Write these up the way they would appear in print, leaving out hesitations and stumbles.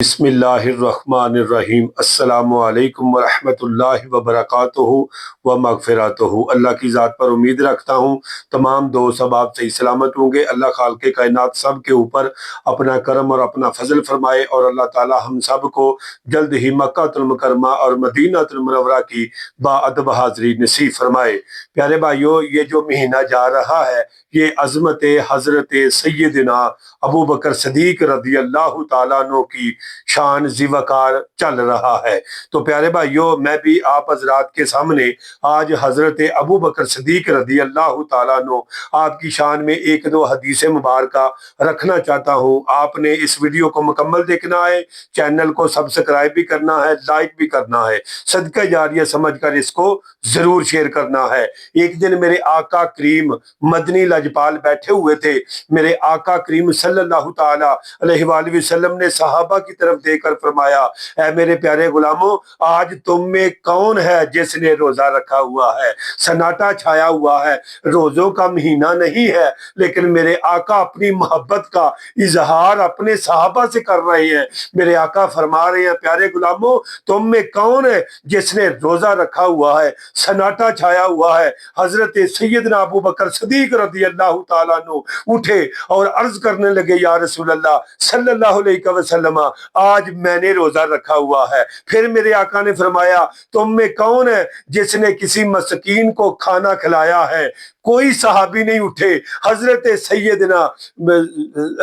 बिस्मिल्लाहिर्रहमानिर्रहीम। अस्सलामु अलैकुम वरहमतुल्लाहि वबरकातुहू व मगफिरतुहू। अल्लाह की ज़ात पर उम्मीद रखता हूँ तमाम दोस्त अब सही सलामत होंगे। अल्लाह खालिक़े कायनात सब के ऊपर अपना करम और अपना फजल फरमाए और अल्लाह ताला हम सब को जल्द ही मक्कातुल मुकर्रमा और मदीनातुल मुनव्वरा की बाअदब हाज़री नसीब फरमाए। प्यारे भाइयों, ये जो महीना जा रहा है ये अज़मत हज़रत सैयदना अबू बकर सदीक रज़ी अल्लाह ताला अन्हु की शान ज़िवकार चल रहा है। तो प्यारे भाइयों, मैं भी आप हजरात के सामने आज हज़रत अबू बकर सदीक रज़ी अल्लाह ताला अन्हु आपकी शान में एक दो हदीस मुबारक रखना चाहता हूँ। आपने इस वीडियो को मुकम्मल देखना है, चैनल को सब्सक्राइब भी करना है, लाइक भी करना है, सदका जारिया समझकर इसको ज़रूर शेयर करना है। एक दिन मेरे आका करीम मदनी लजपाल बैठे हुए थे। मेरे आका करीम सल्लल्लाहु ताला अलैहि वसल्लम ने सहाबा की तरफ देखकर फरमाया, ऐ मेरे प्यारे गुलामों, आज तुम में कौन है जिसने रोजा रखा हुआ है? सन्नाटा छाया हुआ है, रोजों का महीना नहीं है, लेकिन मेरे आका अपनी मोहब्बत का इजहार अपने सहाबा से कर रहे हैं। मेरे आका फरमा रहे हैं, प्यारे गुलामों, तुम में कौन है जिसने रोजा रखा हुआ है? सन्नाटा छाया हुआ है। हजरत सैयदना अबू बकर सदीक रज़ी अल्लाह ताला अन्हु उठे और अर्ज करने लगे, या रसूल अल्लाह सल्लल्लाहु अलैहि वसल्लम, आज मैंने रोजा रखा हुआ है। फिर मेरे आका ने फरमाया, तुम में कौन है जिसने किसी मस्कीन को खाना खिलाया है? कोई सहाबी नहीं उठे। हजरत सैयदना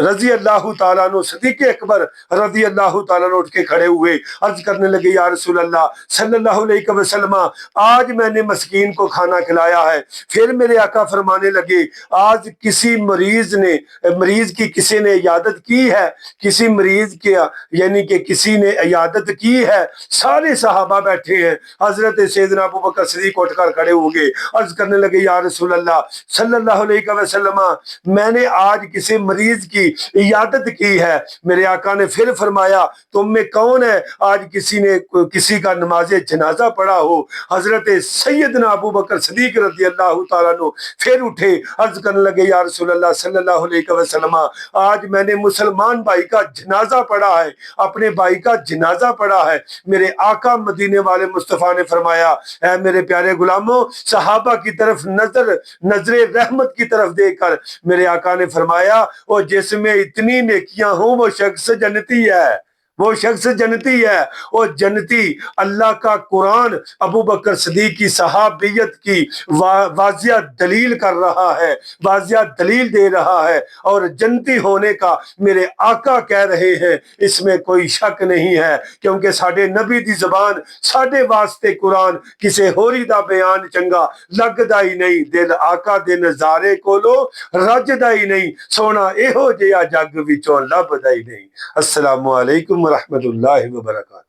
रजी अल्लाह ताला अन्हु सदीक अकबर रजी अल्लाह ताला अन्हु उठ के खड़े हुए, अर्ज करने लगे, या रसूल अल्लाह सल्लल्लाहु अलैहि वसल्लम, आज मैंने मस्कीन को खाना खिलाया है। फिर मेरे आका फरमाने लगे, आज किसी मरीज की किसी ने इयादत की है? किसी मरीज के यानी कि किसी ने इयादत की है? सारे सहाबा बैठे हैं। हजरत सैयदना अबू बकर सिद्दीक उठकर खड़े हो गए, अर्ज करने लगे, या रसूल अल्लाह सल्लल्लाहु अलैहि वसल्लम, मैंने आज किसी मरीज की इयादत की है। मेरे आका ने फिर फरमाया, तुम में कौन है आज किसी का नमाज़े जनाजा पढ़ा हो? हजरत सैयदना अबू बकर सिद्दीक रज़ी अल्लाह ताला अन्हु फिर उठे, अर्ज करने लगे, या रसूल अल्लाह सल्लल्लाहु अलैहि वसल्लम, आज मैंने मुसलमान भाई का जनाजा पढ़ा है, अपने भाई का जनाजा पढ़ा है। मेरे आका मदीने वाले मुस्तफ़ा ने फरमाया, ऐ मेरे प्यारे गुलामों, सहाबा की तरफ नजरे रहमत की तरफ देखकर मेरे आका ने फरमाया, और जिसमें इतनी नेकियां हो वो शख्स जन्नती है, वो शख्स जन्नती है। और जन्नती अल्लाह का कुरान अबू बकर सदीक की सहाबियत की वाजिया दलील कर रहा है, वाजिया दलील दे रहा है, और जन्नती होने का मेरे आका कह रहे हैं, इसमें कोई शक नहीं है, क्योंकि साडे नबी दी ज़बान साडे वास्ते कुरान किसी होरी दा बयान चंगा लगदा ही नहीं। दिल आका दे नज़ारे कोलो रजदा ही नहीं, सोना एहो जिहा जग विचों लभदा ही नहीं। अस्सलामु अलैकुम वरहमतुल्लाहि वबरकातुहू।